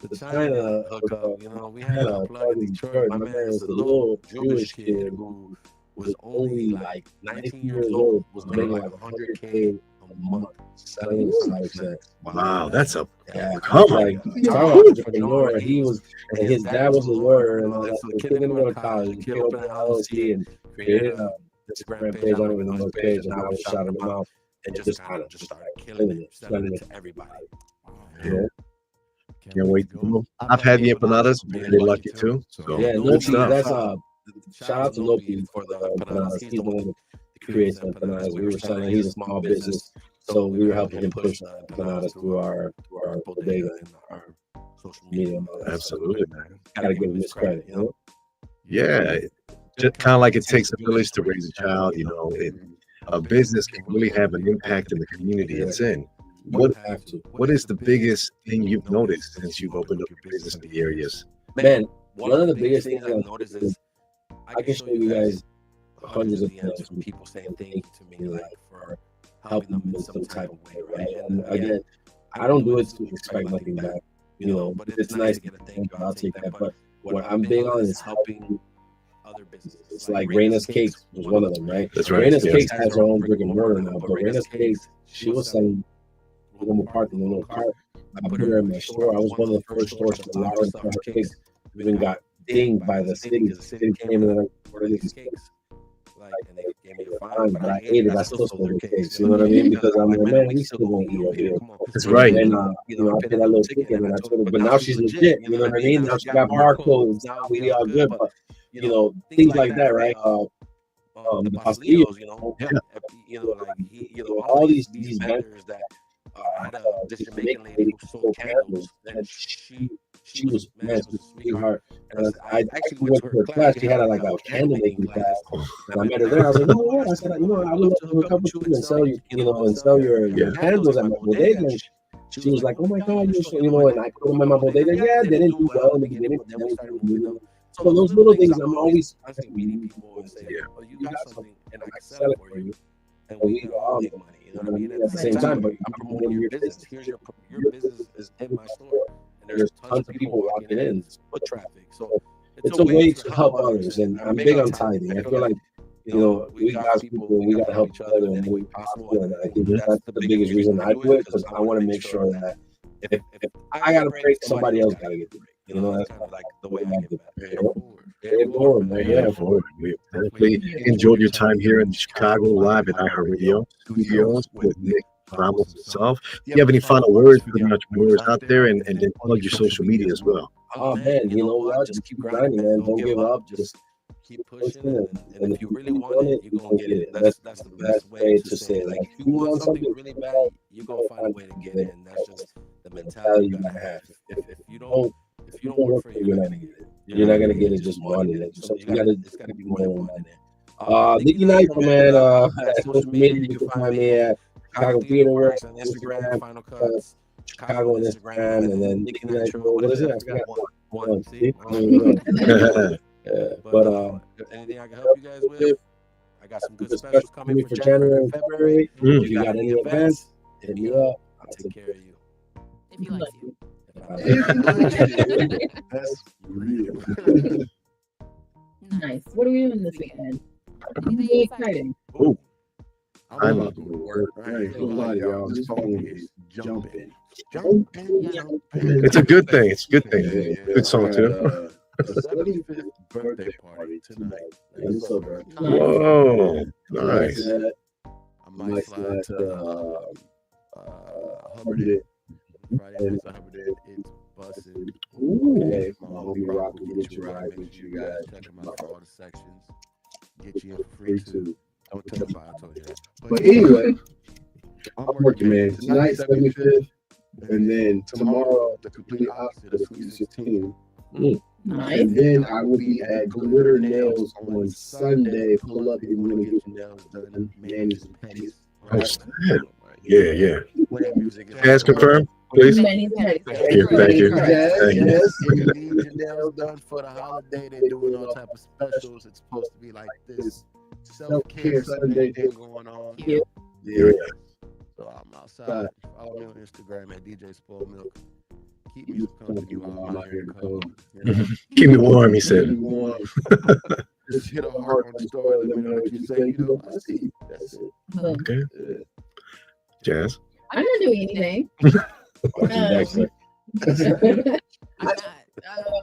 the China hookup. We had a plug in Detroit. My man was a little Jewish kid who was only like 19 years old, was making like $100K a month selling sex. Wow, that's a come like entrepreneur. He was, and his dad was a lawyer, and all that. So the kid didn't go to college. The kid opened an LLC and created a Instagram page. I don't even know his page, and I was shouting him out, and just kind of started killing it, selling it to everybody. Can't wait. I've had the empanadas. Really lucky too. So yeah, Loki, that's shout out to Loki for the empanadas. He's the one that creates the empanadas. We were selling. He's a small business, so we were helping him push the empanadas through our bodega and our social media. Absolutely, man. Gotta give him his credit, Yeah, just kind of like it takes a village to raise a child. A business can really have an impact in the community it's in. What is the biggest thing you've noticed since you've opened up your business in the areas? Man, one of the biggest things I've noticed is I can show you guys hundreds of emails from people saying thank you to me, like, for helping them in some type of way, right? And again, I don't do it to expect nothing back, but it's nice to get a thank you. I'll take that. But what I'm big on is helping other businesses. It's like Raina's Cakes was one of them, right? That's right. Raina's Cakes has her own brick and mortar now, but Raina's Cakes, she was selling little cart in a little cart. I put her in my store. I was one of the first stores to allow her to sell her cakes. We even got dinged by the city. The city came in and ordered these cakes. And they gave me a fine, but I ate it. I still sold their cakes. You know what I mean? Because I'm like, man, we still gonna eat over here. That's right. And I paid that little ticket, and I told her, but now she's legit. You know what I mean? Now she got barcodes. Now we all good. But things like that, right? The pastillos, all these vendors that. I had this Jamaican lady who sold candles, and she she was a sweetheart. And I actually went to her class. She had like a candle making class, and I met her there. I was like, "Oh, what?" I said, "I would love to hook up with you and sell your candles at my bodega." And she was like, "Oh my God, you're so," and I put them in my bodega. Yeah, they didn't do well in the beginning, but then we started moving them. So those little things, I'm always meeting people and saying, "Oh, you got something, and I can sell it for you, and we all make money." You know what I mean? At the same time, but I'm promoting your business. Here's your business is in my store, and there's tons of people walking in, foot traffic. So it's a way to help others, and I'm big on tithing. I feel like we got people, we got to help each other in any way possible, and I think that's the biggest reason I do it, because I want to make sure that if I got to break, somebody else got to get the break. That's kind of like the way I get back. Forward, man. Yeah, forward. We definitely enjoyed your time here in Chicago live at iHeartRadio Studios with Nick Ramos himself. Do you have any final words for the entrepreneurs out there, and then plug your social media as well? Oh man, you know what? Just keep grinding, man. Don't give up. Just keep pushing, and if you really want it, you're gonna get it. That's the best way to say it. Like, if you want something really bad, you're gonna find a way to get it, and that's just the mentality you gotta have. If you don't work for it, you're not gonna get it. You're not gonna get it just wanting it. It's gotta be more than wanting it. Nicky Knight, man. Social media, you can find me at Chicago Theater Works on Instagram, Final Cuts Chicago on Instagram, and then Nicky Knight. What is it? I forgot one. See? But anything I can help you guys with? I got some good specials coming for January and February. If you got any events, hit me up. I'll take care of you. If you like you. That's real. Nice. What are we doing this weekend? Anything exciting? Oh, I'm about to work. I ain't gonna lie to y'all. This phone is jumping. it's a good thing. It's a good thing. Good song too. A 75th birthday party tonight. Whoa, nice. I might slide to Hubbard. Friday night, Hubbard. It's busted. Okay, my homie Rock will get you right. Make sure you guys check him out for all the sections. Get you in for free too. Don't tell him I told you that. But anyway, I'm working, man. Tonight, 75th, and then tomorrow, the complete opposite of Sweet 16. Nice. And then I will be at Glitter Nails on Sunday. Pull up if you want to get your nails done. Manis and petties. Yeah. As confirmed, please. Thank you. Yes. If you need your nails done for the holiday, they're doing all type of specials. It's supposed to be like this self-care Sunday thing going on. Yeah. So I'm outside. Follow me on Instagram at DJ Spoiled Milk. Keep me some company while I'm out here in the cold. Keep me warm, he said. Keep me warm. Just hit a heart on the story. Let me know what you say. I see you. That's it. Okay. Jazz? I'm not doing anything.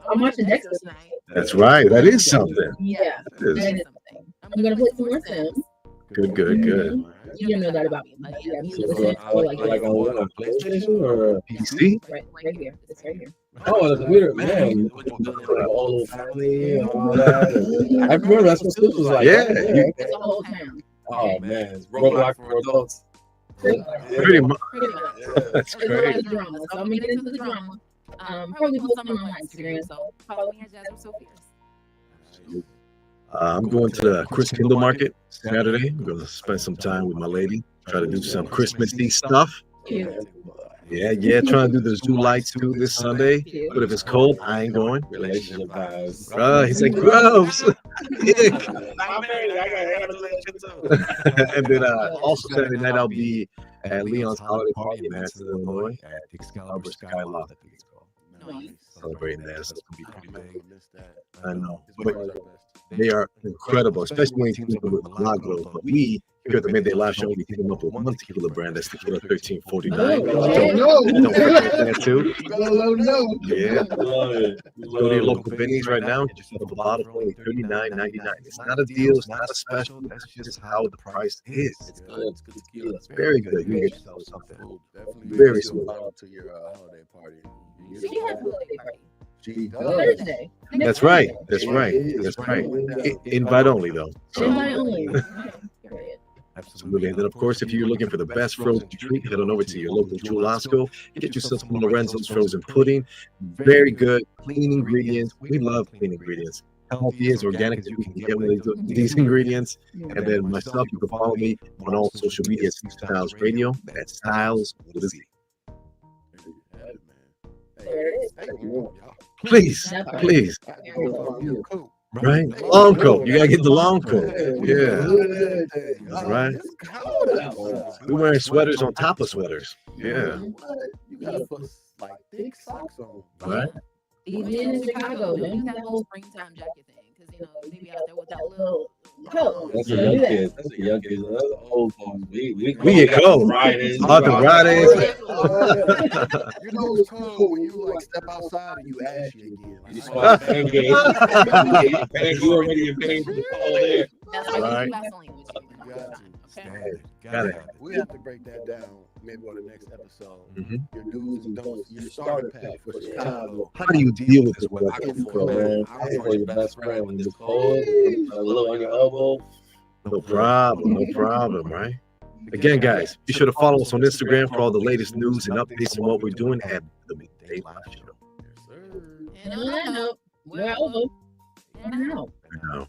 I'm watching Dexter tonight. That's right. That is something. Yeah, that is something. I'm gonna play some more Sims. Good. You don't know that about me. Like, yeah, Like on PlayStation or PC? Right here. It's right here. Oh, it's weird, man. Whole family and all that. I remember that's what this was like. Yeah. It's a whole town. Oh man, it's Roblox for adults. Pretty much. That's There's a lot of drama, so I'm gonna get into the drama. Probably post something on my Instagram, so follow me at Jasmine Sophia's. I'm going to the Chris Kindle Market Saturday. I'm going to spend some time with my lady, try to do some Christmassy stuff. Yeah, trying to do the zoo lights too this Sunday. But if it's cold, I ain't going. Relationship vibes. He's like, gross. I'm married. I got a relationship too. And then also Saturday night, I'll be at Leon's holiday party in Madison, Illinois at Excalibur Skyloft, I think it's called. Nice. Celebrating that. So it's going to be pretty big. I know. But They are incredible, especially when you think with vlog growth. But we here at the Midday Live Show, we came up with one tequila brand that's Tequila 1349. Don't forget that too. Yeah. Go to your local Benny's right now. Get yourself a bottle for only $39.99. It's not a deal. It's not a special. That's just how the price is. It's good. It's good tequila. It's very good. You can get yourself something Very similar to your holiday party. She has a holiday party. She Thursday. That's right. Invite only though. So. Invite only. Period. Absolutely. And then, of course, if you're looking for the best frozen treat, head on over to your local Chulasco. Get yourself some Lorenzo's frozen pudding. Very good, clean ingredients. We love clean ingredients. Healthy as organic as you can get with these ingredients. And then myself, you can follow me on all social media, Styles Radio. That's Styles with a Z. Please. Right? Long coat. You gotta get the long coat. Yeah. Right? We're wearing sweaters on top of sweaters. Yeah. You gotta put like thick socks on. Right? Even in Chicago, Don't don't do that whole springtime jacket thing, because they be out there with that little coat. That's a young kid. That's a young kid. That's an old folks. We get cold. Fridays. Fridays. You know it's cold when you like step outside and you ashy again. You smell pancake. You already in pain from the cold air. That's why Right. you got Vaseline with you. Okay. Got it. We have to break that down maybe on the next episode. Mhm. Your do's and don'ts, your starter pack for Chicago. How do you deal with this weather? I can for man. I can for your best friend when it's cold, a little on your elbow. No problem, right? Again, guys, be sure to follow us on Instagram for all the latest news and updates on what we're doing at the Midday Live Show. And on that note, we're over. And out. Now.